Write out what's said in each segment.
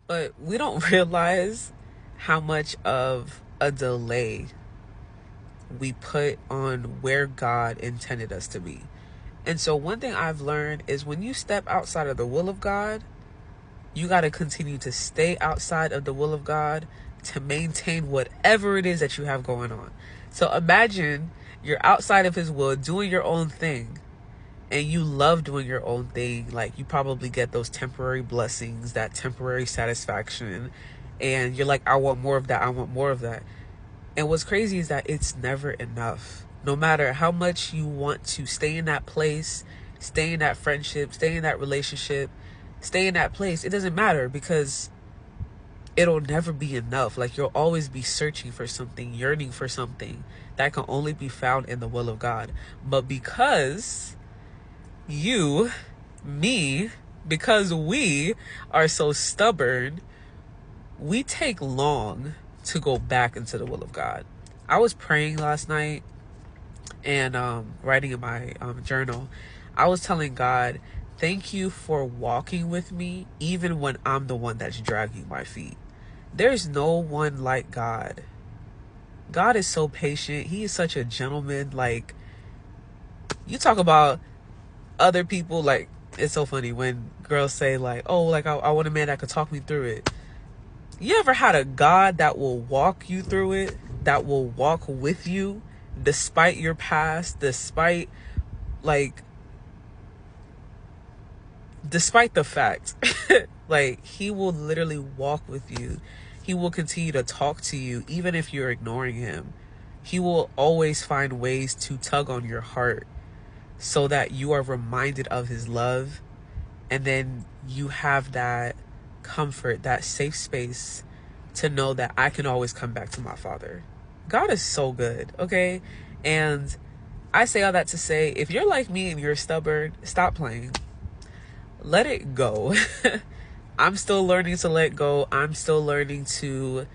But we don't realize how much of a delay we put on where God intended us to be. And so one thing I've learned is when you step outside of the will of God, you got to continue to stay outside of the will of God to maintain whatever it is that you have going on. So imagine you're outside of his will, doing your own thing, and you love doing your own thing. Like, you probably get those temporary blessings, that temporary satisfaction, and you're like, I want more of that. I want more of that. And what's crazy is that it's never enough. No matter how much you want to stay in that place, stay in that friendship, stay in that relationship, stay in that place, it doesn't matter, because it'll never be enough. Like, you'll always be searching for something, yearning for something that can only be found in the will of God. But because you, me, because we are so stubborn, we take long to go back into the will of God. I was praying last night and writing in my journal. I was telling God, thank you for walking with me even when I'm the one that's dragging my feet. There's no one like God. God is so patient. He is such a gentleman. Like, you talk about other people, like, it's so funny when girls say, like, oh, like, I want a man that could talk me through it. You ever had a God that will walk you through it, that will walk with you despite your past, despite the fact, like, he will literally walk with you. He will continue to talk to you even if you're ignoring him. He will always find ways to tug on your heart so that you are reminded of his love, and then you have that comfort, that safe space to know that I can always come back to my Father. God is so good, okay? And I say all that to say, if you're like me and you're stubborn, stop playing. Let it go. I'm still learning to let go. I'm still learning to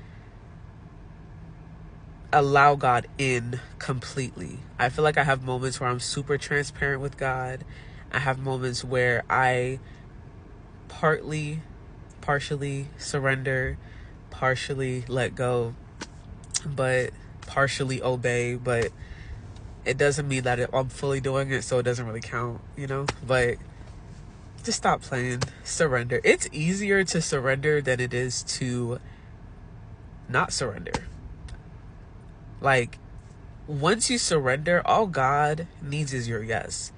allow God in completely. I feel like I have moments where I'm super transparent with God. I have moments where I partially surrender, partially let go, but partially obey. But it doesn't mean that I'm fully doing it, so it doesn't really count, But just stop playing. Surrender. It's easier to surrender than it is to not surrender. Like, once you surrender, all God needs is your yes.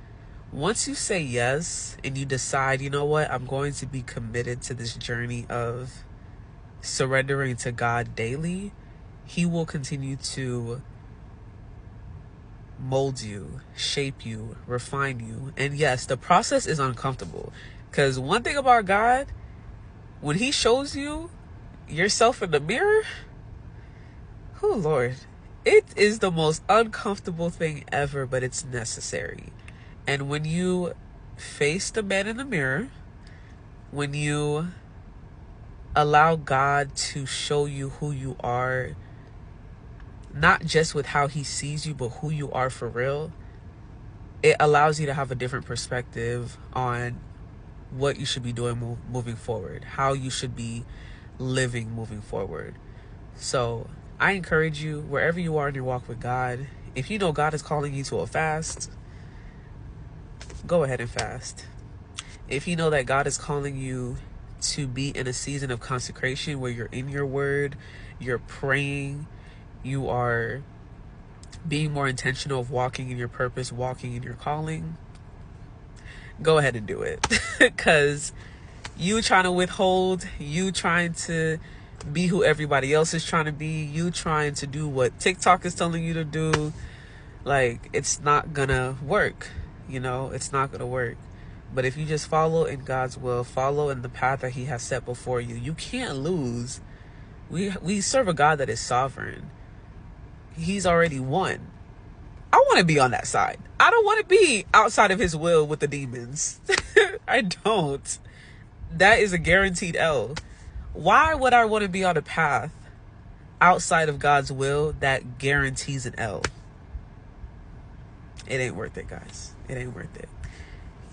Once you say yes and you decide, you know what, I'm going to be committed to this journey of surrendering to God daily, he will continue to mold you, shape you, refine you. And yes, the process is uncomfortable, because one thing about God, when he shows you yourself in the mirror, oh Lord, it is the most uncomfortable thing ever, but it's necessary. And when you face the man in the mirror, when you allow God to show you who you are, not just with how he sees you, but who you are for real, it allows you to have a different perspective on what you should be doing moving forward, how you should be living moving forward. So I encourage you, wherever you are in your walk with God, if you know God is calling you to a fast, go ahead and fast. If you know that God is calling you to be in a season of consecration where you're in your word, you're praying, you are being more intentional of walking in your purpose, walking in your calling, go ahead and do it. Because you trying to withhold, you trying to be who everybody else is trying to be, you trying to do what TikTok is telling you to do, like, it's not gonna work. It's not gonna work. But if you just follow in God's will, follow in the path that he has set before you, you can't lose. We serve a God that is sovereign. He's already won. I want to be on that side. I don't want to be outside of his will with the demons. I don't. That is a guaranteed L. Why would I want to be on a path outside of God's will that guarantees an L? It ain't worth it, guys. It ain't worth it.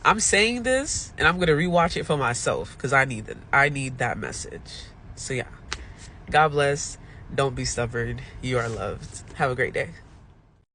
I'm saying this and I'm going to rewatch it for myself because I need it. I need that message. So yeah, God bless. Don't be stubborn. You are loved. Have a great day.